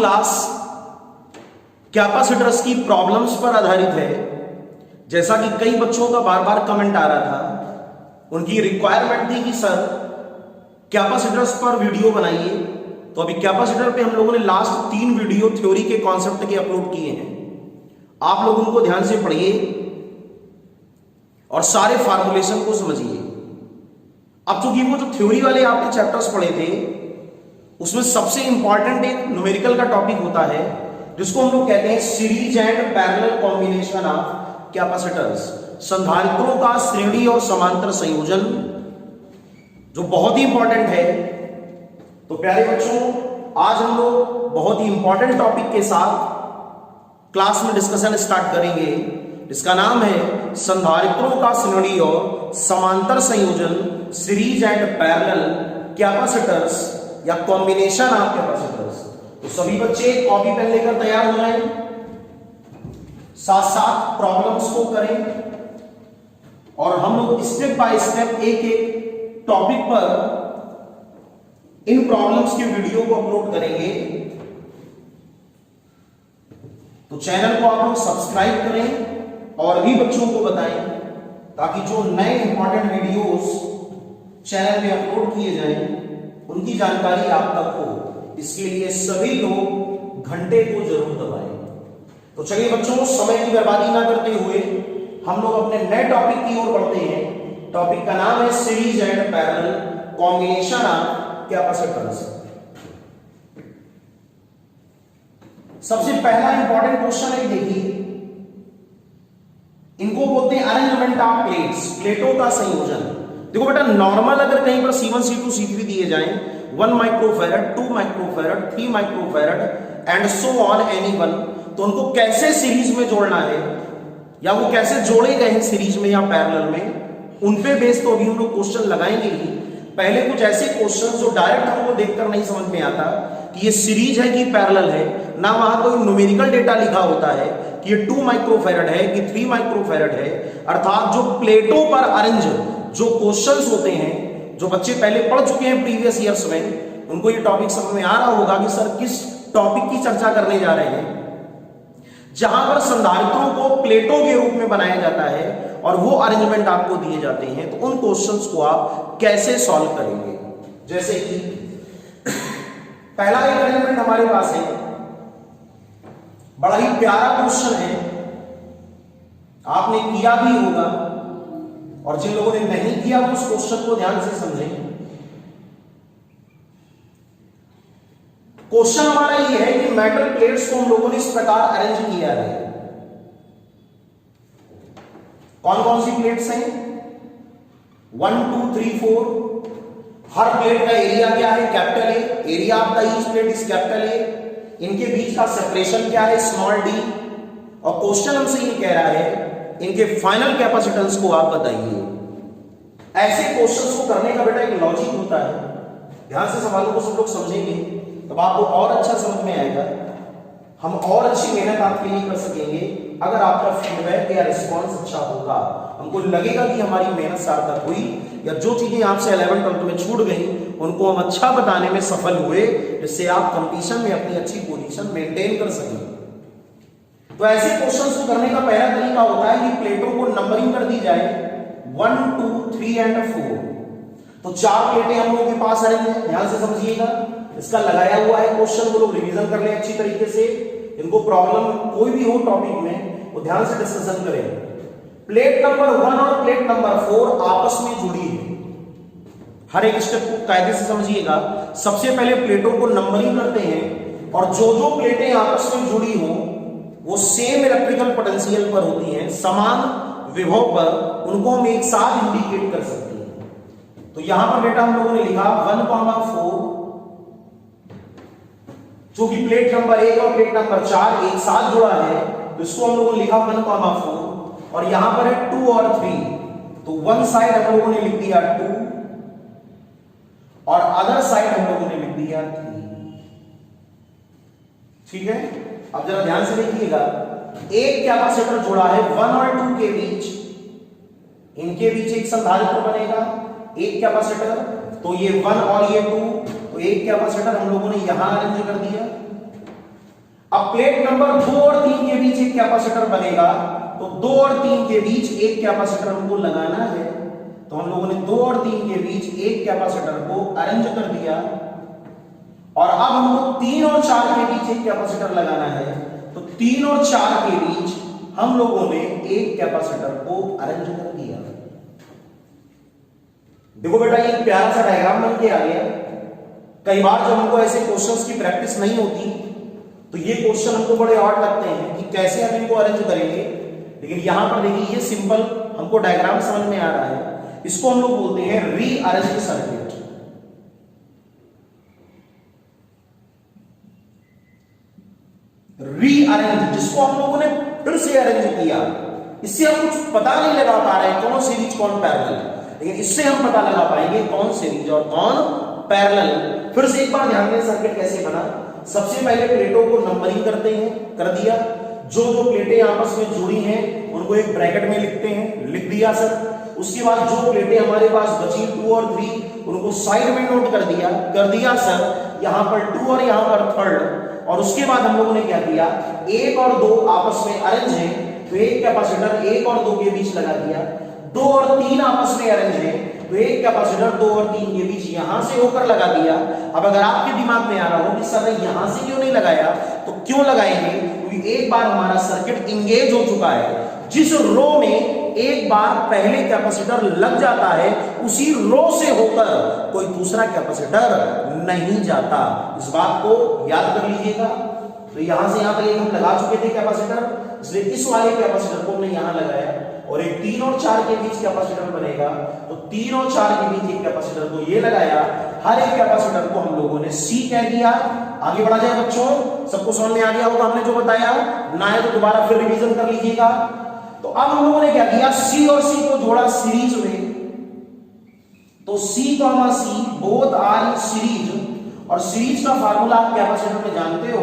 Class capacitors की problems पर आधारित है। जैसा कि कई बच्चों का बार बार कमेंट आ रहा था, उनकी रिक्वायरमेंट थी कि सर कैपेसिटर्स पर वीडियो बनाइए। तो अभी कैपेसिटर पे हम लोगों ने लास्ट 3 वीडियो थ्योरी के कॉन्सेप्ट के अपलोड किए हैं। आप लोग उनको ध्यान से पढ़िए और सारे फार्मूलेशन को समझिए। अब चूंकि वो जो थ्योरी वाले आपने चैप्टर्स पढ़े थे, उसमें सबसे इंपॉर्टेंट एक न्यूमेरिकल का टॉपिक होता है जिसको हम लोग कहते हैं series and parallel combination of capacitors, संधारित्रों का श्रेणी और समांतर संयोजन, जो बहुत ही इंपॉर्टेंट है। तो प्यारे बच्चों, आज हम लोग बहुत ही इंपॉर्टेंट टॉपिक के साथ क्लास में डिस्कशन स्टार्ट करेंगे, जिसका नाम है संधारित्रों का श्रेणी और समांतर संयोजन, सीरीज एंड पैरेलल कैपेसिटर्स या कॉम्बिनेशन ऑफ कैपेसिटर्स। तो सभी बच्चे कॉपी पेन लेकर तैयार हो जाएं, साथ साथ प्रॉब्लम्स को करें और हम लोग स्टेप बाय स्टेप एक एक टॉपिक पर इन प्रॉब्लम्स की वीडियो को अपलोड करेंगे। तो चैनल को आप लोग सब्सक्राइब करें और भी बच्चों को बताएं, ताकि जो नए इंपॉर्टेंट वीडियोस चैनल में अपलोड किए जाएं उनकी जानकारी आप तक हो। इसके लिए सभी लोग घंटे को जरूर दबाएं। तो चलिए बच्चों, समय की बर्बादी ना करते हुए हम लोग अपने नए टॉपिक की ओर बढ़ते हैं। टॉपिक का नाम है series and parallel combination of capacitors. सबसे पहला इंपॉर्टेंट क्वेश्चन है, देखिए, इनको बोलते हैं अरेंजमेंट ऑफ प्लेट्स, प्लेटों का संयोजन। देखो बेटा, नॉर्मल अगर कहीं पर C1 C2 C3 दिए जाएं, 1 microfarad, 2 microfarad, 3 microfarad and so on any one, तो उनको कैसे सीरीज में जोड़ना है या वो कैसे जोड़े गए हैं सीरीज में या पैरेलल में, उन पे बेस तो अभी हम लोग क्वेश्चन लगाएंगे ही। पहले कुछ ऐसे क्वेश्चन जो डायरेक्ट हमको देखकर नहीं समझ में आता कि ये सीरीज है कि पैरेलल है, ना वहां कोई न्यूमेरिकल डेटा लिखा होता है कि ये 2 माइक्रोफैरड है कि 3 माइक्रोफैरड है। अर्थात जो प्लेटों पर अरेंज जो क्वेश्चंस होते हैं, जो बच्चे पहले पढ़ चुके हैं प्रीवियस ईयर्स में, उनको ये टॉपिक समझ में आ रहा होगा कि सर किस टॉपिक की चर्चा करने जा रहे हैं। जहां पर संधारित्रों को प्लेटों के रूप में बनाया जाता है और वो अरेंजमेंट आपको दिए जाते हैं, तो उन क्वेश्चंस को आप कैसे सॉल्व करेंगे। जैसे कि पहला एक अरेंजमेंट हमारे पास है, बड़ा ही प्यारा क्वेश्चन है, आपने किया भी होगा और जिन लोगों ने नहीं किया वो उस क्वेश्चन को ध्यान से समझें। क्वेश्चन हमारा ये है कि मेटल प्लेट्स को हम लोगों ने इस प्रकार अरेंज किया है। कौन कौन सी प्लेट्स हैं? 1 2 3 4। हर प्लेट का एरिया क्या है? Capital A. Area of the each plate is capital A. इनके बीच का सेपरेशन क्या है? Small D. और क्वेश्चन हमसे ये कह रहा है इनके फाइनल कैपेसिटेंस को आप बताइए। ऐसे क्वेश्चंस को करने का बेटा एक लॉजिक होता है। ध्यान से सवालों को सब लोग समझेंगे तब आपको और अच्छा समझ में आएगा। हम और अच्छी मेहनत आपके लिए कर सकेंगे अगर आपका फीडबैक या रिस्पॉन्स अच्छा होगा। हमको लगेगा कि हमारी मेहनत सार्थक हुई, या जो चीजें आपसे 11th 12th में छूट गई उनको हम अच्छा बताने में सफल हुए, जिससे आप कंपटीशन में अपनी अच्छी पोजीशन मेंटेन कर सकें। तो ऐसे क्वेश्चंस को करने का पहला तरीका होता है कि प्लेटों को नंबरिंग कर दी जाए 1 2 3 एंड 4। तो 4 प्लेटें हम लोगों के पास आएंगे, ध्यान से समझिएगा। इसका लगाया हुआ है क्वेश्चन, वो लोग रिवीजन कर ले अच्छी तरीके से। इनको प्रॉब्लम कोई भी हो टॉपिक में वो ध्यान से डिस्कशन करें। प्लेट नंबर 1 और प्लेट नंबर 4 आपस में जुड़ी है। हर एक स्टेप को कायदे से समझिएगा। सबसे पहले प्लेटों को नंबरिंग करते हैं और जो जो प्लेटें आपस में जुड़ी हो वो सेम इलेक्ट्रिकल पोटेंशियल पर होती हैं, समान विभव पर, उनको हम एक साथ इंडिकेट कर सकते हैं। तो यहां पर बेटा हम लोगों ने लिखा 1,4। चूंकि प्लेट नंबर 1 और प्लेट नंबर 4 एक साथ जुड़ा है तो इसको हम लोगों ने लिखा 1,4। और यहां पर है 2 और 3, तो वन साइड हम लोगों ने लिख दिया 2 और अदर साइड हम लोगों ने लिख दिया 3। ठीक है, अब जरा ध्यान से देखिएगा। एक कैपेसिटर जुड़ा है 1 और 2 के बीच, इनके बीच एक संधारित्र बनेगा, एक कैपेसिटर। तो ये 1 और ये 2, तो एक कैपेसिटर हम लोगों ने यहां अरेंज कर दिया। अब प्लेट नंबर 2 और 3 के बीच एक कैपेसिटर बनेगा, तो 2 और 3 के बीच एक कैपेसिटर हमको लगाना है। तो हम लोगों ने 2 और 3 के बीच एक कैपेसिटर को अरेंज कर दिया, और अब हमको 3 और 4 के बीच एक कैपेसिटर लगाना है। तो 3 और 4 के बीच हम लोगों ने एक कैपेसिटर को अरेंज कर दिया। देखो बेटा, ये प्यारा सा डायग्राम बन के आ गया। कई बार जब हमको ऐसे क्वेश्चंस की प्रैक्टिस नहीं होती तो ये क्वेश्चन हमको बड़े ऑड लगते हैं कि कैसे हम इनको अरेंज करेंगे, लेकिन यहां पर देखिए ये सिंपल हमको डायग्राम समझ में आ रहा है। इसको हम लोग बोलते हैं रीअरेंज सर्किट। रीअरेंज, जिसको हम लोगों ने फिर से अरेंज किया। इससे हम कुछ पता नहीं लगा पा रहे हैं कौन सीरीज कौन पैरेलल, लेकिन इससे हम पता लगा पाएंगे कौन सीरीज और कौन पैरेलल। फिर से एक बार ध्यान दें सर्किट कैसे बना। सबसे पहले प्लेटों को नंबरिंग करते हैं, कर दिया। जो जो प्लेटें आपस में जुड़ी हैं उनको एक ब्रैकेट में लिखते हैं, लिख दिया सर। उसके बाद जो प्लेटें हमारे पास बची 2 और 3 उनको साइड में नोट कर दिया सर। यहां पर 2 और यहां पर 3rd। और उसके बाद हम लोगों ने क्या किया, 1 और 2 आपस में अरेंज है, तो एक कैपेसिटर 1 और 2 के बीच लगा दिया। 2 और 3 आपस में अरेंज है, तो एक कैपेसिटर 2 और 3 के बीच यहां से होकर लगा दिया। अब अगर आपके दिमाग में आ रहा हो कि सर यहां से क्यों नहीं लगाया, तो क्यों लगाएंगे, क्योंकि एक बार हमारा सर्किट इंगेज हो चुका है। जिस रो में एक बार पहले कैपेसिटर लग जाता है, उसी रो से होकर कोई दूसरा कैपेसिटर नहीं जाता। इस बात को याद कर लीजिएगा। तो यहां से यहां तक हम लगा चुके थे कैपेसिटर, इसलिए इस वाले कैपेसिटर को हमने यहां लगाया। और एक 3 और 4 के बीच कैपेसिटर बनेगा, तो 3 और 4 के बीच एक कैपेसिटर को ये लगाया। हर एक कैपेसिटर को हम लोगों ने C कह दिया। आगे बढ़ा जाए बच्चों, सबको समझ में आ गया होगा हमने जो बताया, ना है तो दोबारा फिर रिवीजन कर लीजिएगा। तो अब हम लोगों ने क्या किया, C और C को जोड़ा सीरीज में। तो C, C both are in series, और सीरीज का फार्मूला आप कैपेसिटर में जानते हो,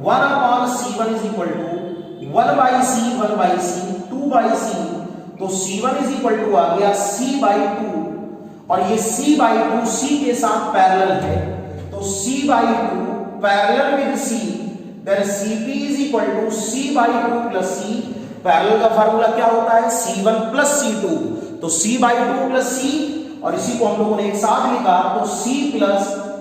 1/C1 is equal to 1/C 2/C। तो C1 इज इक्वल टू आ गया C/2, और ये C/2 C के साथ पैरेलल है, तो C/2 parallel with C, then CP is equal to C/2 plus C। Parallel का फार्मूला क्या होता है, C1 प्लस C2, तो C/2 प्लस C, और इसी को हम लोगों ने एक साथ लिखा, तो C प्लस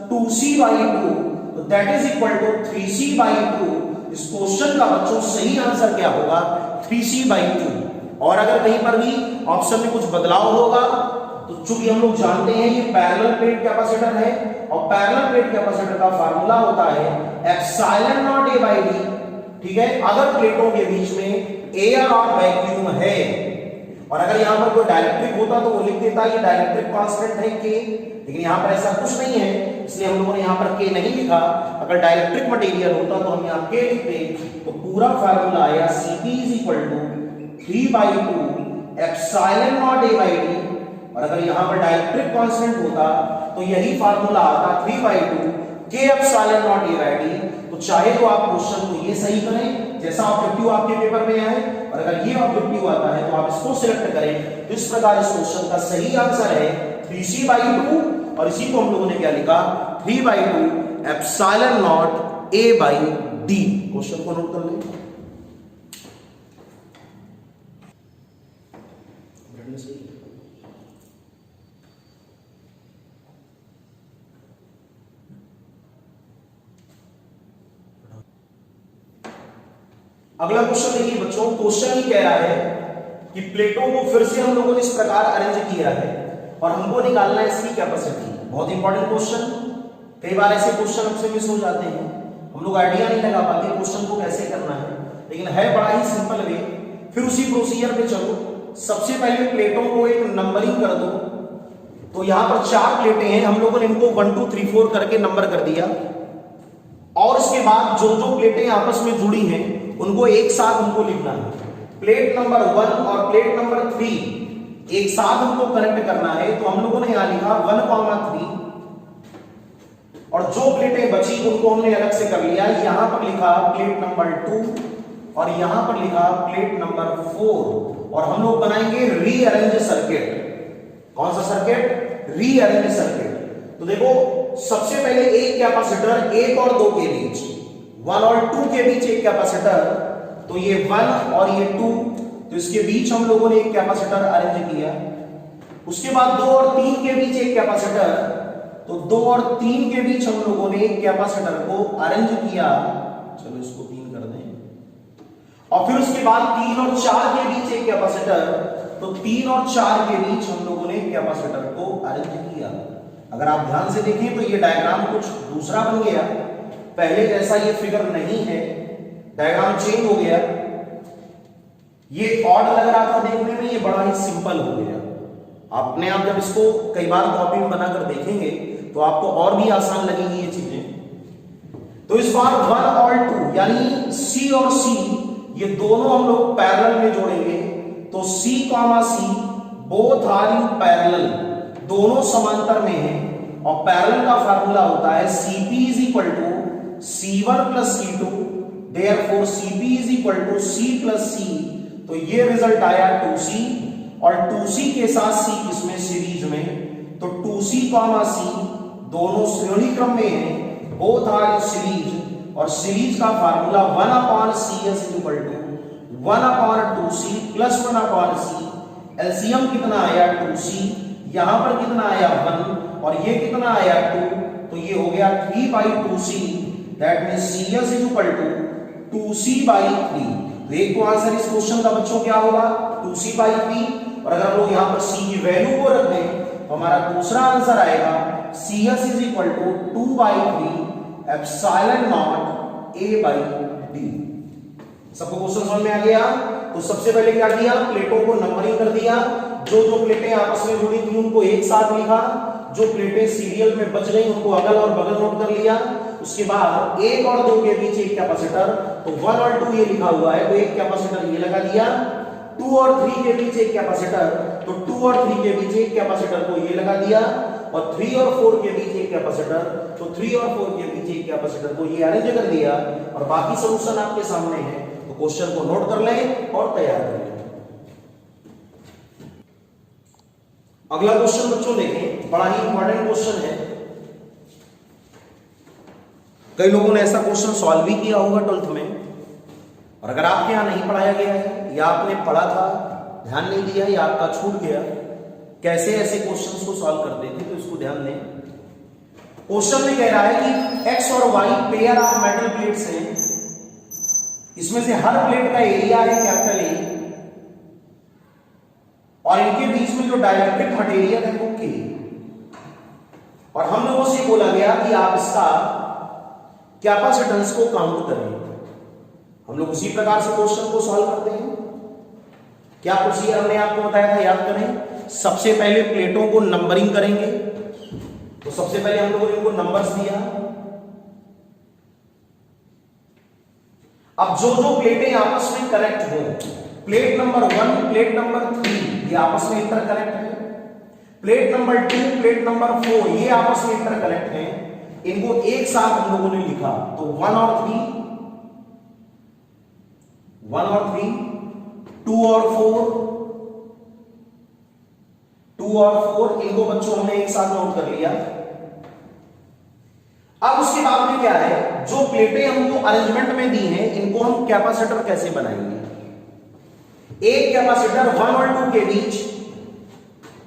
2C/2, तो that is equal to 3C/2। इस क्वेश्चन का बच्चों सही आंसर क्या होगा, 3C/2। और अगर कहीं पर भी ऑप्शन में कुछ बदलाव होगा, तो चूंकि हम लोग जानते हैं ये पैरेलल प्लेट कैपेसिटर है, और पैरेलल प्लेट कैपेसिटर का फार्मूला होता है एप्सिलॉन नॉट A/D। ठीक है, अगर प्लेटों के बीच में एयर और वैक्यूम है, और अगर यहां पर कोई डाइलेक्ट्रिक होता तो वो लिख देता ये डाइलेक्ट्रिक कांस्टेंट है K, लेकिन यहां पर ऐसा कुछ नहीं है, इसलिए हम लोगों ने यहां पर K नहीं लिखा। अगर डाइलेक्ट्रिक मटेरियल होता तो हम यहां K लिखते, तो पूरा फार्मूला आया Cp is equal to 3/2 epsilon not A/D। और अगर यहां पर डाइलेक्ट्रिक कांस्टेंट होता तो यही फार्मूला आता 3/2 K एप्सिलॉन नॉट A/D। तो चाहे तो आप क्वेश्चन को ये सही करें जैसा ऑब्जेक्टिव आपके पेपर में आए, और अगर ये ऑब्जेक्टिव आता है तो आप इसको सिलेक्ट करें। तो इस प्रकार इस क्वेश्चन का सही आंसर है 3C/2, और इसी को हम लोगों ने क्या लिखा, 3/2 एप्सिलॉन नॉट A/D। क्वेश्चन को नोट कर लें। अगला क्वेश्चन देखिए बच्चों, क्वेश्चन ही कह रहा है कि प्लेटों को फिर से हम लोगों ने इस प्रकार अरेंज किया है, और हमको निकालना है इसकी कैपेसिटी। बहुत इंपॉर्टेंट क्वेश्चन, कई बार ऐसे क्वेश्चन हमसे मिस हो जाते हैं, हम लोग आइडिया नहीं लगा पाते क्वेश्चन को कैसे करना है, लेकिन है बड़ा ही सिंपल वे। फिर उसी प्रोसीजर पे चलो। सबसे पहले प्लेटों को एक नंबरिंग कर दो। तो यहां पर 4 प्लेटें हैं, हम लोगों ने इनको 1 2 3 4 करके नंबर कर दिया, और इसके बाद जो जो प्लेटें आपस में जुड़ी हैं उनको एक साथ हमको लिखना है। प्लेट नंबर 1 और प्लेट नंबर 3 एक साथ हमको कनेक्ट करना है, तो हम लोगों ने यहां लिखा 1,3, और जो प्लेटें बची उनको हमने अलग से कर लिया। यहां पर लिखा प्लेट नंबर 2, और यहां पर लिखा प्लेट नंबर 4, और हम लोग बनाएंगे रीअरेंज सर्किट। कौन सा सर्किट, रीअरेंज सर्किट। तो देखो सबसे पहले एक कैपेसिटर 1 और 2 के बीच, 1 और 2 के बीच एक कैपेसिटर, तो ये 1 और ये 2, तो इसके बीच हम लोगों ने एक कैपेसिटर अरेंज किया। उसके बाद 2 और 3 के बीच एक कैपेसिटर, तो 2 और 3 के बीच हम लोगों ने एक कैपेसिटर को अरेंज किया। चलो इसको 3 कर दें। और फिर उसके बाद 3 और 4 के बीच एक कैपेसिटर, तो 3 और 4 के बीच हम लोगों ने एक कैपेसिटर को अरेंज किया। अगर आप ध्यान से देखें तो ये डायग्राम कुछ दूसरा बन गया, पहले जैसा ये फिगर नहीं है, डायग्राम चेंज हो गया। ये ऑड लग रहा था देखने में, ये बड़ा ही सिंपल हो गया। अपने आप जब इसको कई बार कॉपी में बनाकर देखेंगे तो आपको और भी आसान लगेगी ये चीजें। तो इस बार 1 और 2 यानी सी और सी ये दोनों हम लोग पैरेलल में जोड़ेंगे, तो C, C both are in parallel, दोनों समांतर में हैं। और पैरेलल का फार्मूला होता है CP is equal to C1 plus C2, therefore CP is equal to C plus C। तो ये रिजल्ट आया 2C, और 2C के साथ C किसमें, सीरीज में, तो 2C, C दोनों श्रेणी क्रम में हैं, बोथ आर इन सीरीज। और सीरीज का formula 1/CS equal to 1/2C plus 1/C। LCM कितना आया 2C, यहां पर कितना आया 1 और ये कितना आया 2, तो ये हो गया 3/2C। That means CS is equal to 2C/3। तो एक तो आंसर इस क्वेश्चन का बच्चों क्या होगा 2C/3। और अगर हम लोग यहां पर C की वैल्यू को रख दें तो हमारा दूसरा आंसर आएगा CS is equal to 2/3 epsilon not A/D। सबको क्वेश्चन समझ में आ गया? तो सबसे पहले क्या किया, प्लेटों को नंबरिंग कर दिया, जो जो प्लेटें आपस में जुड़ी थी उनको एक साथ लिखा, जो प्लेटें सीरियल में बच गई उनको अगल और बगल नोट कर लिया। उसके बाद 1 और 2 के बीच एक कैपेसिटर, तो 1 और 2 ये लिखा हुआ है, तो एक कैपेसिटर ये लगा दिया। 2 और 3 के बीच एक कैपेसिटर, तो 2 और 3 के बीच एक कैपेसिटर को ये लगा दिया। और 3 और 4 के बीच एक कैपेसिटर, तो 3 और 4 के बीच एक कैपेसिटर को ये अरेंज कर दिया। और बाकी सॉल्यूशन आपके सामने है, तो क्वेश्चन को नोट कर लें और तैयार कर लें। अगला क्वेश्चन बच्चों देखें, बड़ा ही इंपॉर्टेंट क्वेश्चन है। कई लोगों ने ऐसा क्वेश्चन सॉल्व भी किया होगा 12th में, और अगर आपके यहां नहीं पढ़ाया गया है या आपने पढ़ा था ध्यान नहीं दिया या आपका छूट गया, कैसे ऐसे क्वेश्चंस को सॉल्व करते थे, तो इसको ध्यान दें। क्वेश्चन में कह रहा है कि एक्स और Y pair of metal plates हैं, इसमें से हर प्लेट का एरिया है कैपिटल ए, और इनके बीच में जो डाइलेक्ट्रिक मटेरियल है वो के। और हम लोगों से बोला गया कि आप इसका कैपेसिटेंस को काउंट करें। हम लोग उसी प्रकार से क्वेश्चन को सॉल्व करते हैं। क्या प्रोसीजर हमने आपको बताया था, याद करें। सबसे पहले प्लेटों को नंबरिंग करेंगे, तो सबसे पहले हम लोगों ने इनको नंबर्स दिया। अब जो जो प्लेटें आपस में कनेक्ट हो, प्लेट नंबर 1, प्लेट नंबर 3 ये आपस में इंटरकनेक्ट है, प्लेट नंबर 2, प्लेट नंबर 4 ये आपस में इंटरकनेक्ट है, इनको एक साथ हम लोगों ने लिखा। तो 1 और 3, 2 और 4, 2 और 4 इनको बच्चों हमने एक साथ नोट कर लिया। अब उसके बाद में क्या है, जो प्लेटें हमको अरेंजमेंट में दी हैं इनको हम कैपेसिटर कैसे बनाएंगे। एक कैपेसिटर 1 और 2 के बीच,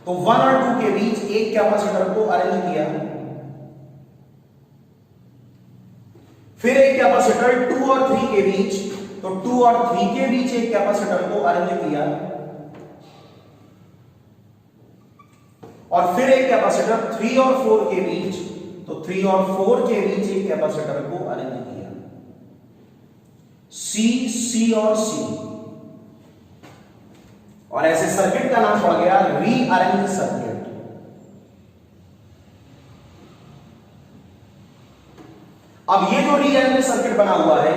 तो 1 और 2 के बीच एक कैपेसिटर को अरेंज किया। फिर एक कैपेसिटर 2 और 3 के बीच, तो 2 और 3 के बीच एक कैपेसिटर को अरेंज किया। और फिर एक कैपेसिटर 3 और 4 के बीच, तो 3 और 4 के बीच एक कैपेसिटर को अरेंज किया। C और C, और ऐसे सर्किट का नाम पड़ गया रीअरेंज सर्किट। अब ये जो रीअरेंज सर्किट बना हुआ है,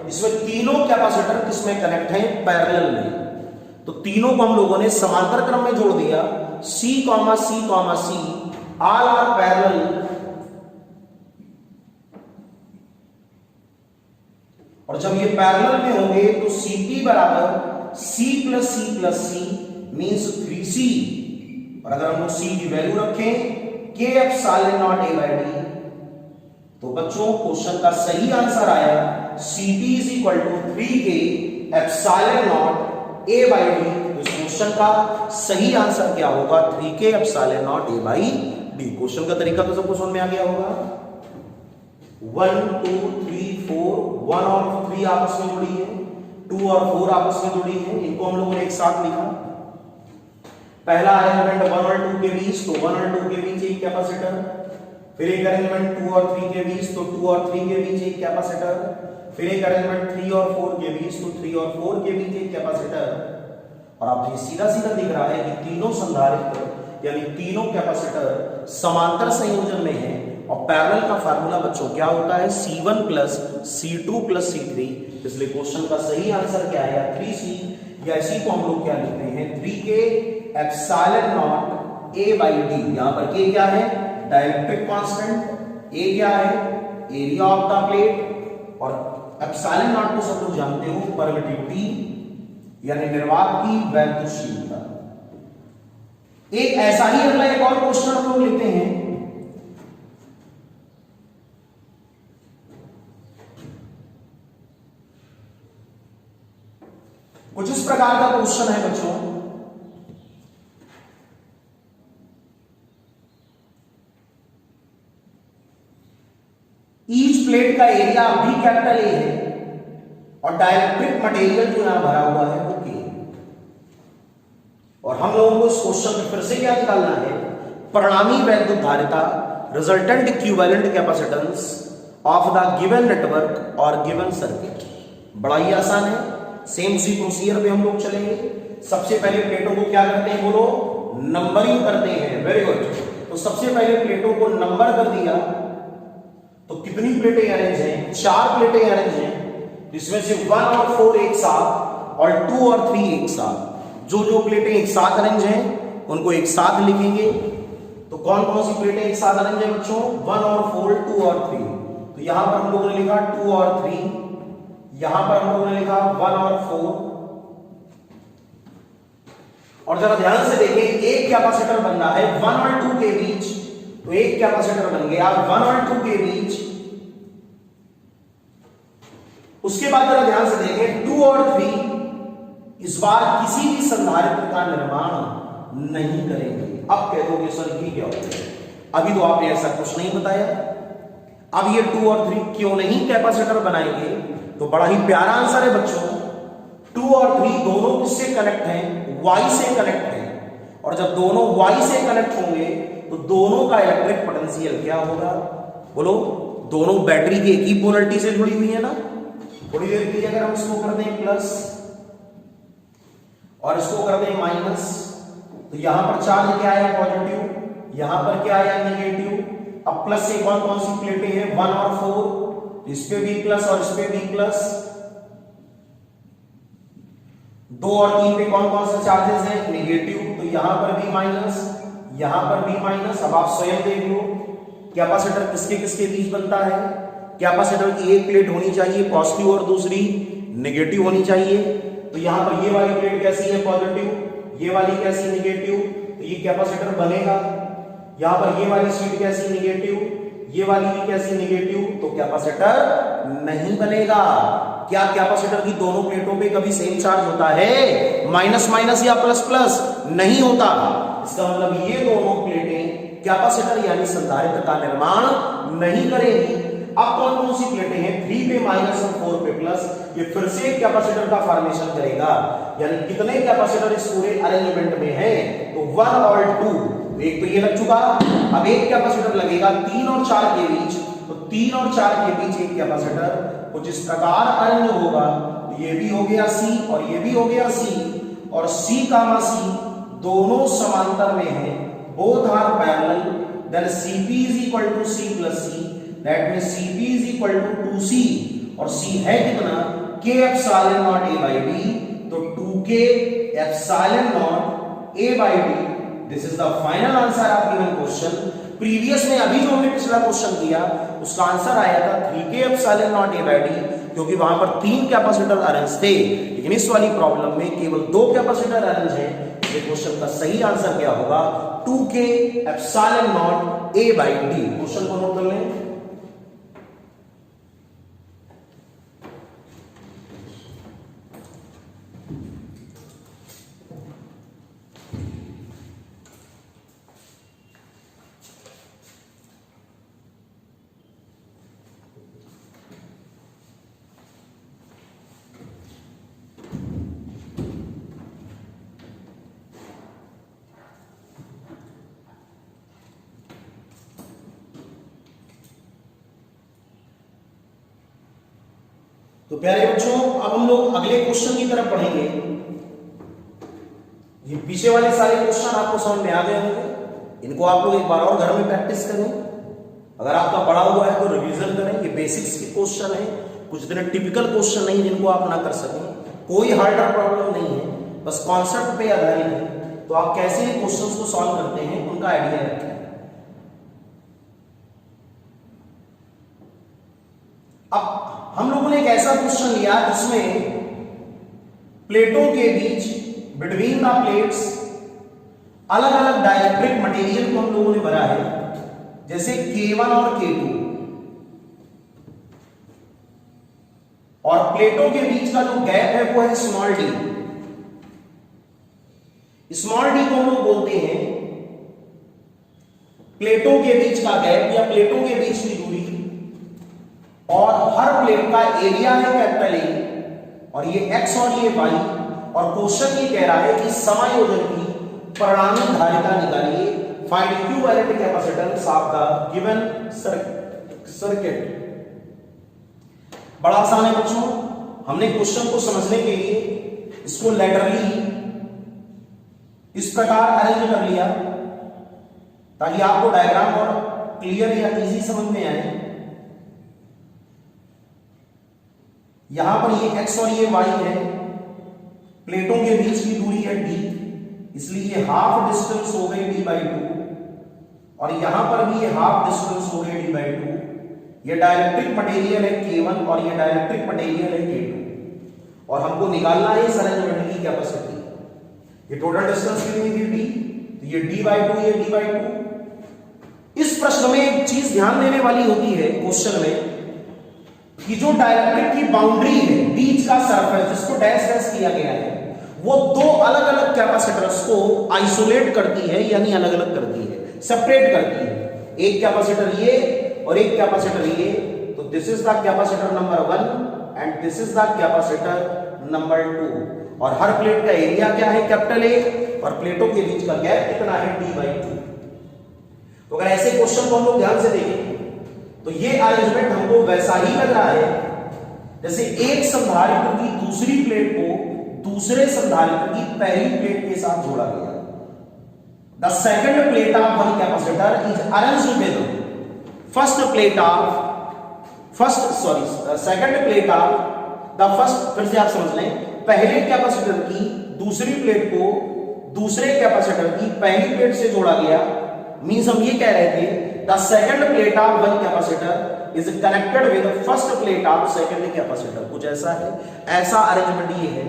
इसमें तीनों कैपेसिटर किसमें कनेक्ट हैं, पैरेलल में। तो तीनों को हम लोगों ने समांतर क्रम में जोड़ दिया। C, C all are parallel. और जब ये पैरेलल में होंगे तो CP बराबर C plus C means 3C। और अगर हम लोग C की वैल्यू रखें K एप्सिलॉन नॉट A/D, तो बच्चों क्वेश्चन का सही आंसर आया Cp is equal to 3K epsilon not A by D। तो इस क्वेश्चन का सही आंसर क्या होगा? 3K epsilon not A by D। Question का तरीका तो सबको समझ में आ गया होगा। 1 2 3 4 1 और 3 आपस में जुड़ी है, 2 और 4 आपस में जुड़ी है, इनको हम लोगों ने एक साथ लिखा। पहला अरेंजमेंट 1 और 2 के बीच, तो 1 और 2 के बीच एक कैपेसिटर। फिर एक अरेंजमेंट 2 और 3 के बीच, तो 2 और 3 के बीच एक कैपेसिटर। फिर एक अरेंजमेंट 3 और 4 के बीच, तो 3 और 4 के बीच एक कैपेसिटर। और आप ये सीधा सीधा दिख रहा है कि तीनों संधारित्र यानी तीनों कैपेसिटर समांतर संयोजन में है। और पैरेलल का फार्मूला बच्चों क्या होता है? C1 plus C2 plus C3। इसलिए क्वेश्चन का सही आंसर क्या है? 3C, या इसी को हम लोग क्या लिखते हैं? 3K epsilon not A by D। यहां पर K क्या है? Dielectric constant. A क्या है? Area of the plate. और एप्सिलॉन नॉट को सब लोग जानते हो परमिटिविटी यानी निर्वात की वैद्युतशीलता। एक ऐसा ही अगला एक और क्वेश्चन हम लोग लेते हैं। कुछ इस प्रकार का क्वेश्चन है बच्चों। ईच प्लेट का एरिया भी कैपिटल ए है और डाइलेक्ट्रिक मटेरियल जो यहां भरा हुआ है वो के। और हम लोगों को इस क्वेश्चन में फिर से क्या निकालना है? परिणामी वैद्युत धारिता, resultant equivalent capacitance of the given network और गिवन सर्किट। बड़ा ही आसान है, सेम उसी प्रोसीजर पे हम लोग चलेंगे। सबसे पहले प्लेटों को क्या करते हैं? बोलो, नंबरिंग करते हैं। Very good. तो सबसे पहले प्लेटों को नंबर कर दिया। तो कितनी प्लेटें अरेंज हैं? 4 प्लेटें अरेंज हैं, जिसमें से 1 और 4 एक साथ और 2 और 3 एक साथ। जो जो प्लेटें एक साथ अरेंज हैं उनको एक साथ लिखेंगे। तो कौन कौन सी प्लेटें एक साथ अरेंज हैं बच्चों? 1 और 4, 2 और 3। तो यहां पर हम लोगों ने लिखा 2 और 3, यहां पर हम लोगों ने लिखा 1 और 4। और जरा ध्यान से देखें, एक कैपेसिटर बन रहा है 1 और 2 के बीच। तो एक कैपेसिटर बन गया 1 और 2 के बीच। उसके बाद जरा ध्यान से देखें 2 और 3 इस बार किसी भी संधारित्र का निर्माण नहीं करेंगे। अब कह दोगे सर ये क्या होता है? अभी तो आपने ऐसा कुछ नहीं बताया। अब ये 2 और 3 क्यों नहीं कैपेसिटर बनाएंगे? तो बड़ा ही प्यारा आंसर है बच्चों। 2 और 3 दोनों किससे कनेक्ट हैं? Y से कनेक्ट हैं। और जब दोनों Y से कनेक्ट होंगे तो दोनों का इलेक्ट्रिक पोटेंशियल क्या होगा? बोलो, दोनों बैटरी की एक ही पोलरिटी से जुड़ी हुई है ना। थोड़ी देर के लिए अगर हम इसको कर दें प्लस और इसको कर दें माइनस, तो यहां पर चार्ज क्या आया? पॉजिटिव। यहां पर क्या आया? नेगेटिव। अब प्लस से कौन कौन सी प्लेटें हैं? 1 और 4। इस पे भी प्लस और इस पे भी प्लस। 2 और 3 पे कौन कौन से चार्जेस हैं? नेगेटिव। तो यहां पर भी माइनस, यहां पर भी माइनस। अब आप स्वयं देख लो कैपेसिटर किसके किसके बीच बनता है। कैपेसिटर की एक प्लेट होनी चाहिए पॉजिटिव और दूसरी नेगेटिव होनी चाहिए। तो यहां पर ये वाली प्लेट कैसी है? पॉजिटिव। ये वाली कैसी? नेगेटिव। तो ये कैपेसिटर बनेगा। यहां पर ये वाली शीट कैसी? नेगेटिव। ये वाली भी कैसी? नेगेटिव। तो कैपेसिटर नहीं बनेगा। क्या कैपेसिटर की दोनों प्लेटों पे कभी सेम चार्ज होता है? माइनस माइनस या प्लस प्लस? नहीं होता। इसका मतलब ये दोनों प्लेटें कैपेसिटर यानी संधारित्र का निर्माण नहीं करेगी। अब कौन कौन सी प्लेटें हैं? 3 पे माइनस और 4 पे प्लस। ये फिर से एक कैपेसिटर का फॉर्मेशन करेगा। यानी कितने कैपेसिटर इस पूरे अरेंजमेंट में है? तो 1 और 2। एक तो ये लग चुका। अब एक कैपेसिटर लगेगा 3 और 4 के बीच। तो 3 और 4 के बीच एक कैपेसिटर कुछ इस प्रकार अरेंज होगा। तो ये भी हो गया C और ये भी हो गया C। और C कामा C दोनों समांतर में है। Both are parallel. Then Cp is equal to C plus C। That means Cp is equal to 2C। और C है कितना? K epsilon not A by D। तो 2K epsilon not A by D। This is the final answer of given question. Previous में अभी जो हमने पिछला question किया उसका आंसर आया था 3K epsilon not A by D, क्योंकि वहां पर 3 कैपेसिटर अरेंज थे। लेकिन इस वाली प्रॉब्लम में केवल 2 कैपेसिटर अरेंज हैं। ये क्वेश्चन का सही आंसर क्या होगा? 2K epsilon not A by D। Question को नोट कर लें। तो प्यारे बच्चों, अब हम लोग अगले क्वेश्चन की तरफ पढ़ेंगे। ये पीछे वाले सारे क्वेश्चन आपको समझ में आ गए होंगे, इनको आप लोग एक बार और घर में प्रैक्टिस करें। अगर आपका पढ़ा हुआ है तो रिवीजन करें। ये बेसिक्स के क्वेश्चन है, कुछ दिन टिपिकल क्वेश्चन नहीं जिनको आप ना कर सकें। कोई हार्डर प्रॉब्लम नहीं है, बस कॉन्सेप्ट पे आधारित है। तो आप कैसे क्वेश्चंस को सॉल्व करते हैं उनका आइडिया रखें। अब हम लोगों ने एक ऐसा क्वेश्चन लिया जिसमें प्लेटों के बीच बिटवीन द प्लेट्स अलग अलग डाइलेक्ट्रिक मटेरियल को हम लोगों ने भरा है, जैसे K1 और K2, और प्लेटों के बीच का जो गैप है वो है स्मॉल डी। स्मॉल डी को हम लोग बोलते हैं प्लेटों के बीच का गैप या प्लेटों के बीच की दूरी, और हर प्लेट का एरिया है कैपिटल ए, और ये x और ये y, और क्वेश्चन ये कह रहा है कि समायोजन की परिणामी धारिता निकालिए। Find equivalent capacitance of the given circuit. बड़ा आसान है बच्चों। हमने क्वेश्चन को समझने के लिए इसको लेटरली इस प्रकार अरेंज कर लिया ताकि आपको डायग्राम और क्लियर या इजी समझ में आए। यहां पर ये x और ये y है, प्लेटों के बीच की दूरी है d, इसलिए ये हाफ डिस्टेंस हो गई d/2, और यहां पर भी ये हाफ डिस्टेंस हो गई d/2। ये डाइलेक्ट्रिक मटेरियल है K1 और ये डाइलेक्ट्रिक मटेरियल है K2, और हमको निकालना है इस अरेंजमेंट की कैपेसिटी। ये टोटल डिस्टेंस कितनी थी d, तो ये d/2, ये d/2। इस प्रश्न में एक चीज ध्यान देने वाली होती है क्वेश्चन में कि जो डाइलेक्ट्रिक की बाउंड्री है, बीच का सरफेस जिसको डैश डैश किया गया है, वो दो अलग अलग कैपेसिटर्स को आइसोलेट करती है, यानी अलग अलग करती है, सेपरेट करती है। एक कैपेसिटर ये और एक कैपेसिटर ये, तो this is the capacitor number 1 and this is the capacitor number 2। और हर प्लेट का एरिया क्या है, कैपिटल ए, और प्लेटों के बीच का गैप कितना है, d/2। तो अगर ऐसे क्वेश्चन को हम लोग ध्यान से देखें तो ये अरेंजमेंट हमको वैसा ही लग रहा है जैसे एक संधारित्र की दूसरी प्लेट को दूसरे संधारित्र की पहली प्लेट के साथ जोड़ा गया। The second plate of one capacitor is arranged with second plate of the first. फिर से आप समझ लें, पहले कैपेसिटर की दूसरी प्लेट को दूसरे कैपेसिटर की पहली प्लेट से जोड़ा गया। मींस हम ये कह रहे थे the second plate of one capacitor is connected with the first plate of second capacitor। कुछ ऐसा है, ऐसा अरेंजमेंट ये है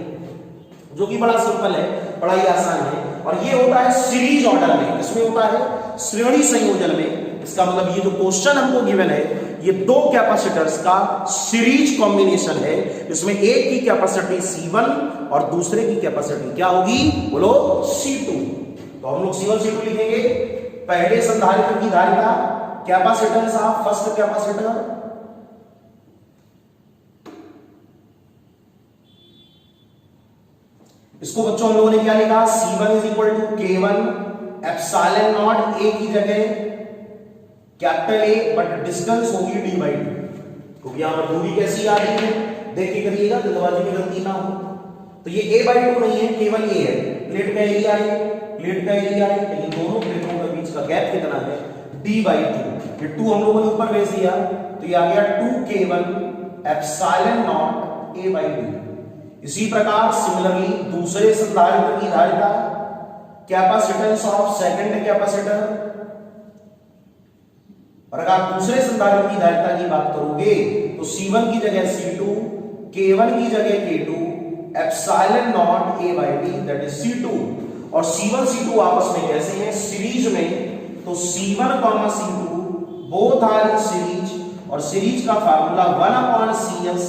जो कि बड़ा सिंपल है, बड़ा ही आसान है, और ये होता है सीरीज ऑर्डर में। इसमें होता है श्रेणी संयोजन में। इसका मतलब ये जो क्वेश्चन हमको गिवन है, ये दो कैपेसिटर्स का सीरीज कॉम्बिनेशन है। इसमें एक की कैपेसिटी C1 और दूसरे की कैपेसिटी क्या होगी, बोलो C2। तो हम लोग C1 C2 लिखेंगे। पहले संधारित्र की धारिता, कैपेसिटेंस ऑफ फर्स्ट कैपेसिटर, इसको बच्चों हम लोगों ने क्या लिखा, C1 is equal to K1 epsilon not A की जगह कैपिटल A, बट डिस्टेंस होगी d/2, क्योंकि यहां पर दूरी कैसी आ रही है, देख के करिएगा जल्दबाजी में गलती ना हो। तो ये a/2 नहीं है, केवल a है। प्लेट का एरिया है, प्लेट का एरिया है, लेकिन दोनों प्लेटों के बीच का गैप कितना है, d/2। ये 2 हम लोगों ने ऊपर भेज दिया, तो ये आ गया 2k1 एप्सिलॉन नॉट a/2। इसी प्रकार सिमिलरली दूसरे संधारित्र की धारिता, कैपेसिटेंस ऑफ सेकंड कैपेसिटर, और अगर आप दूसरे संधारित्र की धारिता की बात करोगे तो C1 की जगह C2, K1 की जगह K2, epsilon not a/d that is C2। और C1 C2 आपस में कैसे हैं, सीरीज में। तो C1, C2 both are in series, और सीरीज का formula 1/CS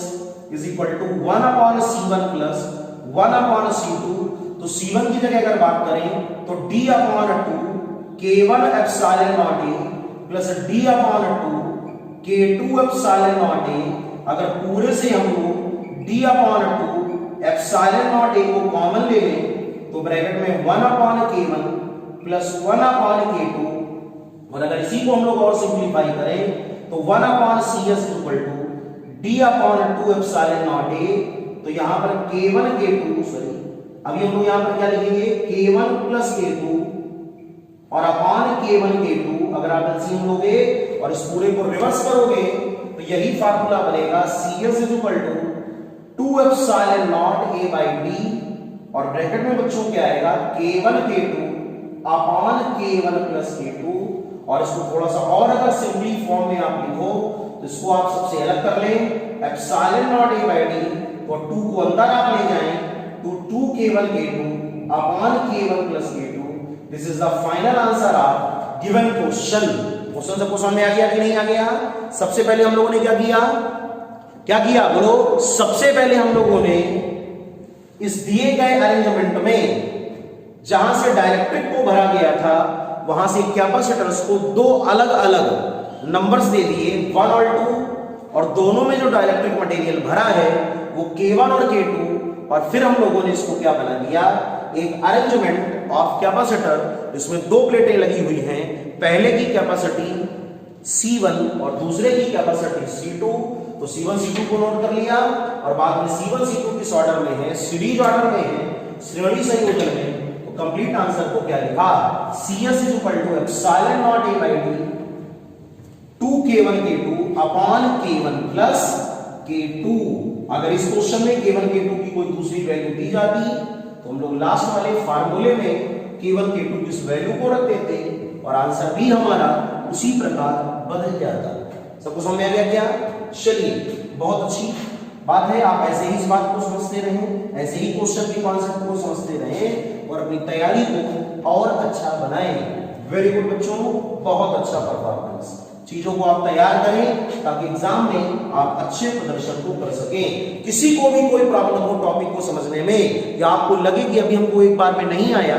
is equal to 1/C1 plus 1/C2। तो C1 की जगह अगर बात करें तो d/2 K1 epsilon not a plus d/2 K2 epsilon not a। अगर पूरे से हम लोग d/2 एप्सिलॉन नॉट a को कॉमन ले लें तो ब्रैकेट में 1/K1 प्लस 1/K2, और अगर इसी को हम लोग और सिंप्लीफाई करें तो 1/CS equal to d upon 2 epsilon not a, तो यहां पर k1 k2 सॉरी अभी हम लोग यहां पर क्या लिखेंगे k1 प्लस k2 और अपॉन k1 k2। अगर आप एलसीएम लोगे और इस पूरे को रिवर्स करोगे तो यही फार्मूला बनेगा CS is equal to 2 epsilon not a by d, और ब्रैकेट में बच्चों क्या आएगा k1 k2 upon k1 plus k2। और इसको थोड़ा सा और अगर सिंपली फॉर्म में आप लिखो तो इसको आप सबसे अलग कर लें, epsilon not a by d, और 2 को अंदर आप ले जाएं तो 2 k1 k2 upon k1 plus k2। This is the final answer of given question. Question सबको समझ में आ गया कि नहीं आ गया? सबसे पहले हम लोगों ने क्या किया बोलो? सबसे पहले हम लोगों ने इस दिए गए अरेंजमेंट में जहां से डाइलेक्ट्रिक को भरा गया था वहां से कैपेसिटर्स को दो अलग अलग नंबर्स दे दिए 1 और 2, और दोनों में जो डाइलेक्ट्रिक मटेरियल भरा है वो k1 और k2, और फिर हम लोगों ने इसको क्या बना दिया एक अरेंजमेंट ऑफ कैपेसिटर जिसमें दो प्लेटें लगी हुई हैं, पहले की कैपेसिटी C1 और दूसरे की कैपेसिटी C2। तो C1 C2 को नोट कर लिया और बाद में C1 C2 किस ऑर्डर में है? सीरीज ऑर्डर में है, श्रेणी संयोजन में। तो कंप्लीट आंसर को क्या लिखा? CS is equal to epsilon not a by d 2 k1 k2 upon k1 plus k2। अगर इस क्वेश्चन में k1 k2 की कोई दूसरी वैल्यू दी जाती तो हम लोग लास्ट वाले फार्मूले में k1 k2 की इस वैल्यू को रख देते और आंसर भी हमारा उसी प्रकार बदल जाता। सबको समझ में आ गया क्या? चलिए, बहुत अच्छी बात है। आप ऐसे ही इस बात को समझते रहें, ऐसे ही क्वेश्चन के कॉन्सेप्ट को समझते रहें और अपनी तैयारी को और अच्छा बनाएं। वेरी गुड बच्चों, बहुत अच्छा परफॉर्मेंस। चीजों को आप तैयार करें ताकि एग्जाम में आप अच्छे प्रदर्शन को कर सकें। किसी को भी कोई प्रॉब्लम हो टॉपिक को समझने में, या आपको लगे कि अभी हमको एक बार में नहीं आया,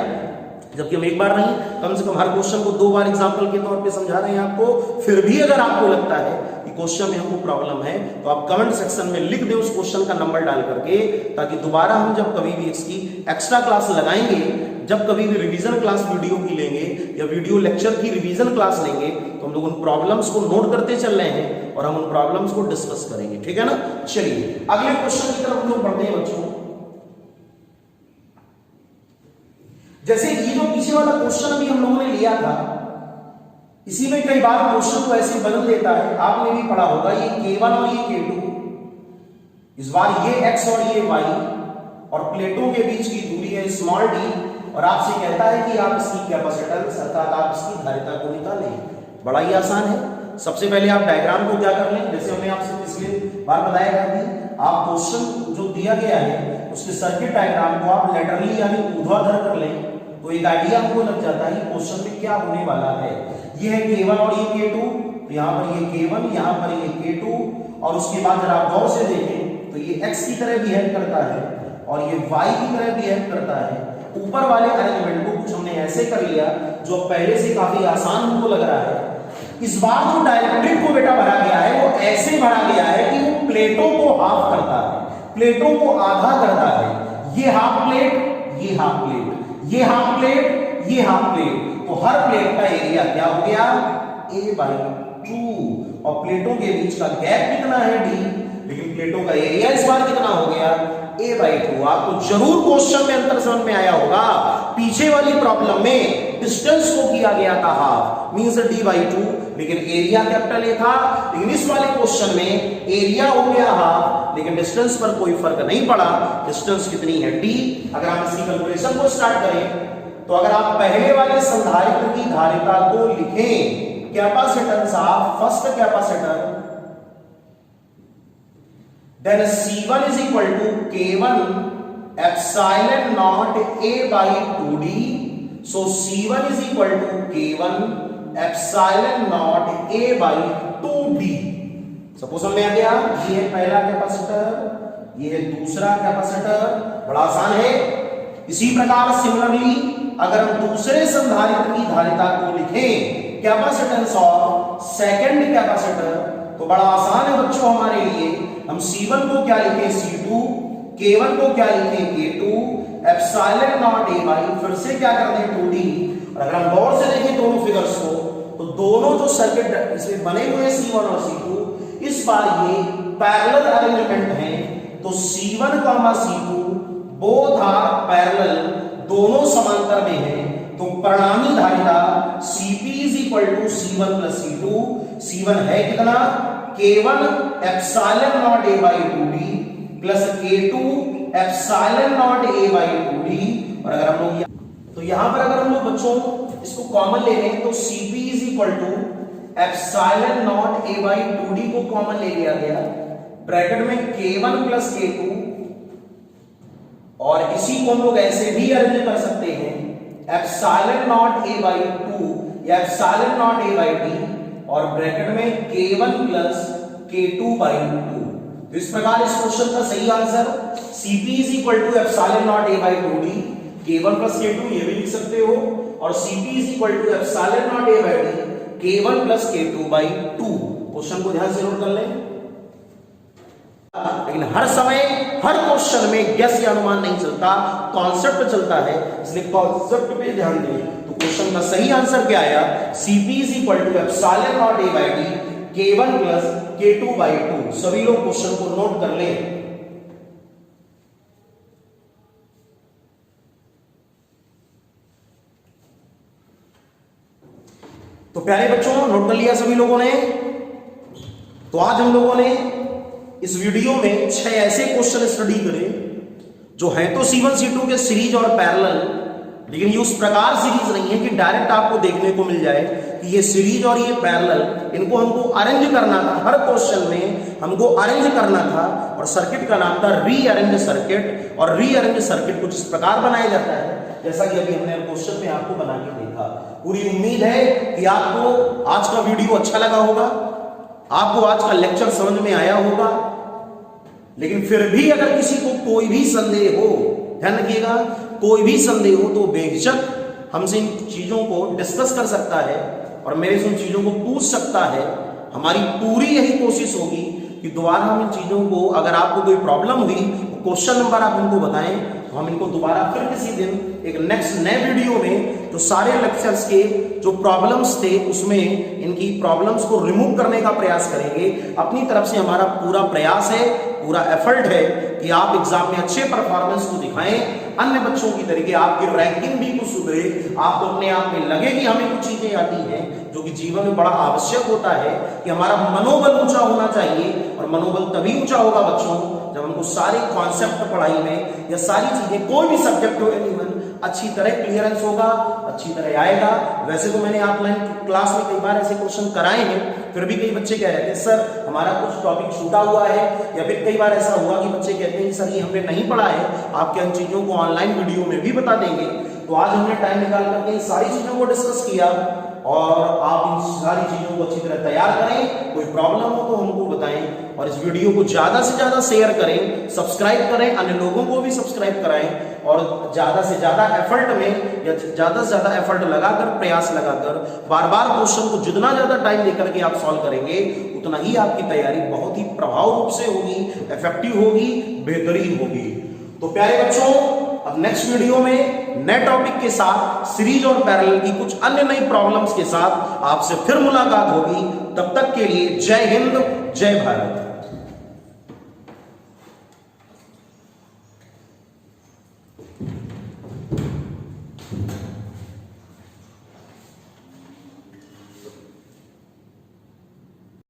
जबकि हम एक बार नहीं कम से कम हर क्वेश्चन को 2 बार एग्जाम्पल के तौर पे समझा रहे हैं आपको, फिर भी अगर आपको लगता है कि क्वेश्चन में हमको प्रॉब्लम है तो आप कमेंट सेक्शन में लिख दें उस क्वेश्चन का नंबर डाल करके, ताकि दोबारा हम जब कभी भी इसकी एक्स्ट्रा क्लास लगाएंगे, जब कभी भी रिवीजन क्लास वीडियो की लेंगे या वीडियो लेक्चर की रिवीजन क्लास लेंगे, तो हम लोग उन प्रॉब्लम्स को नोट करते चल रहे हैं और हम उन प्रॉब्लम्स को डिस्कस करेंगे। ठीक है ना? चलिए अगले क्वेश्चन की तरफ हम लोग बढ़ते हैं बच्चों। जैसे ये जो पीछे वाला क्वेश्चन अभी हम लोगों ने लिया था, इसी में कई बार क्वेश्चन को ऐसे बदल देता है। आपने भी पढ़ा होगा ये k1 और ये k2, इस बार ये x और ये y, और प्लेटों के बीच की दूरी है स्मॉल d, और आपसे कहता है कि आप इसकी कैपेसिटेंस अर्थात आप इसकी धारिता को निकालें। बड़ा ही आसान है। सबसे पहले आप डायग्राम को क्या कर लें, जैसे हमने आपसे पिछले बार बताया था कि आप क्वेश्चन जो दिया गया है उसके सर्किट डायग्राम को आप लेटरली यानी ऊर्ध्वाधर कर लें तो एक आइडिया आपको लग जाता है क्वेश्चन में क्या होने वाला है। ये है k1 और ये k2, तो यहाँ पर ये k1, यहाँ पर ये k2, और उसके बाद जरा आप गौर से देखें तो ये x की तरह बिहेव करता है और ये y की तरह बिहेव करता है। ऊपर वाले अरेंजमेंट को कुछ हमने ऐसे कर लिया जो पहले से काफी आसान हमको लग रहा है। इस बार जो डाइलेक्ट्रिक को बेटा भरा गया है वो ऐसे भरा गया है कि वो प्लेटों को हाफ करता है, प्लेटों को आधा करता है। ये हाफ प्लेट, ये हाफ प्लेट, ये हाफ प्लेट, ये हाफ प्लेट, तो हर प्लेट का एरिया क्या हो गया a/2, और प्लेटों के बीच का गैप कितना है d, लेकिन प्लेटों का एरिया इस बार कितना हो गया a/2। आपको जरूर क्वेश्चन में अंतर समझ में आया होगा। पीछे वाली प्रॉब्लम में डिस्टेंस को किया गया था हाफ, मींस d/2, लेकिन एरिया कैपिटल A था। लेकिन इस वाले क्वेश्चन में एरिया हो गया हाफ, लेकिन डिस्टेंस पर कोई फर्क नहीं पड़ा। डिस्टेंस कितनी है d। अगर आप इसकी कैलकुलेशन को स्टार्ट करें तो अगर आप पहले वाले संधारित्र की धारिता को लिखें, capacitance of first capacitor, then C1 is equal to k1 epsilon naught a by 2d, so C1 is equal to k1 epsilon naught a by 2d। Suppose में आ गया, ये है पहला कैपेसिटर, ये है दूसरा कैपेसिटर, बड़ा आसान है। इसी प्रकार सिमिलरली अगर हम दूसरे संधारित्र की धारिता को लिखें, कैपेसिटेंस ऑफ सेकंड कैपेसिटर, तो बड़ा आसान है बच्चों हमारे लिए। हम C1 को क्या लिखें C2, K1 को क्या लिखें K2, epsilon not a by, फिर से क्या कर दें 2d। और अगर हम गौर से देखें दोनों फिगर्स को तो दोनों जो सर्किट इसमें बने हुए C1 और C2, इस बार ये पैरेलल अरेंजमेंट है तो C1, C2 both are parallel, दोनों समांतर में है, तो परिणामी धारिता Cp is equal to C1 plus C2। C1 है कितना? K1 epsilon not A by 2D plus K2 epsilon not A by 2D। और अगर हम लोग तो यहां पर अगर हम लोग बच्चों इसको कॉमन ले लें तो Cp is equal to epsilon not A by 2D को कॉमन ले लिया गया, ब्रैकेट में K1 प्लस K2, और इसी को हम लोग ऐसे भी अरेंज कर सकते हैं एप्सिलॉन नॉट A बाई 2 या epsilon not A by D, और ब्रैकेट में K1 प्लस K2 बाई 2। तो इस प्रकार इस क्वेश्चन का सही answer Cp is equal to epsilon not A by 2D, K1 plus K2 ये भी लिख सकते हो, और Cp is equal to epsilon not A by D, K1 plus K2 by 2। Question को ध्यान से नोट कर लें। लेकिन हर समय हर क्वेश्चन में गेस या अनुमान नहीं चलता, कॉन्सेप्ट चलता है, इसलिए कॉन्सेप्ट पे ध्यान दें। तो क्वेश्चन का सही आंसर क्या आया? Cp is equal to epsilon not A by D, K1 plus K2 by 2। सभी लोग क्वेश्चन को नोट कर लें। तो प्यारे बच्चों, नोट कर लिया सभी लोगों ने? तो आज हम लोगों ने इस वीडियो में 6 ऐसे क्वेश्चन स्टडी करे जो है तो C1 C2 के सीरीज और पैरेलल, लेकिन ये उस प्रकार सीरीज नहीं है कि डायरेक्ट आपको देखने को मिल जाए कि ये सीरीज और ये पैरेलल, इनको हमको अरेंज करना था, हर क्वेश्चन में हमको अरेंज करना था, और सर्किट का नाम था रीअरेंज सर्किट। और रीअरेंज सर्किट कुछ इस प्रकार बनाया जाता है जैसा कि अभी हमने क्वेश्चन में आपको बना के देखा। पूरी उम्मीद है कि आपको आज का वीडियो अच्छा लगा होगा, आपको आज का लेक्चर समझ में आया होगा। लेकिन फिर भी अगर किसी को कोई भी संदेह हो, ध्यान रखिएगा, कोई भी संदेह हो तो बेशक हमसे इन चीजों को डिस्कस कर सकता है और मेरे से उन चीजों को पूछ सकता है। हमारी पूरी यही कोशिश होगी कि दोबारा हम इन चीजों को, अगर आपको कोई प्रॉब्लम हुई तो क्वेश्चन नंबर आप हमको बताएं, तो हम इनको दोबारा फिर किसी दिन एक नेक्स्ट नए वीडियो में जो सारे लेक्चर्स के जो प्रॉब्लम्स थे उसमें इनकी प्रॉब्लम्स को रिमूव करने का प्रयास करेंगे। अपनी तरफ से हमारा पूरा प्रयास है, पूरा एफर्ट है कि आप एग्जाम में अच्छे परफॉर्मेंस को दिखाएं, अन्य बच्चों की तरीके आपकी रैंकिंग भी कुछ सुधरे, आपको अपने आप में लगे कि हमें कुछ चीजें आती हैं, जो कि जीवन में बड़ा आवश्यक होता है कि हमारा मनोबल ऊंचा होना चाहिए। और मनोबल तभी ऊंचा होगा बच्चों जब हमको सारे कॉन्सेप्ट पढ़ाई में या सारी चीजें, कोई भी सब्जेक्ट हो एनीवन, अच्छी तरह क्लियरेंस होगा, अच्छी तरह आएगा। वैसे तो मैंने ऑफलाइन क्लास में कई बार ऐसे क्वेश्चन कराए हैं, फिर भी कई बच्चे कह रहे थे सर हमारा कुछ टॉपिक छूटा हुआ है, या फिर कई बार ऐसा हुआ कि बच्चे कहते हैं कि सर ये हमने नहीं पढ़ा है, आपके इन चीजों को ऑनलाइन वीडियो में भी बता देंगे। तो आज हमने टाइम निकाल करके इन सारी चीजों को डिस्कस किया, और आप इन सारी चीजों को अच्छी तरह तैयार करें। कोई प्रॉब्लम हो तो हमको बताएं, और इस वीडियो को ज्यादा से ज्यादा शेयर करें, सब्सक्राइब करें, अन्य लोगों को भी सब्सक्राइब कराएं, और ज्यादा से ज्यादा एफर्ट में या ज्यादा से ज्यादा एफर्ट लगाकर, प्रयास लगाकर बार बार क्वेश्चन को जितना ज्यादा टाइम लेकर के आप सॉल्व करेंगे उतना ही आपकी तैयारी बहुत ही प्रभाव रूप से होगी, इफेक्टिव होगी, बेहतरीन होगी। तो प्यारे बच्चों, अब नेक्स्ट वीडियो में नए टॉपिक के साथ, सीरीज और पैरेलल की कुछ अन्य नई प्रॉब्लम्स के साथ आपसे फिर मुलाकात होगी। तब तक के लिए जय हिंद, जय भारत।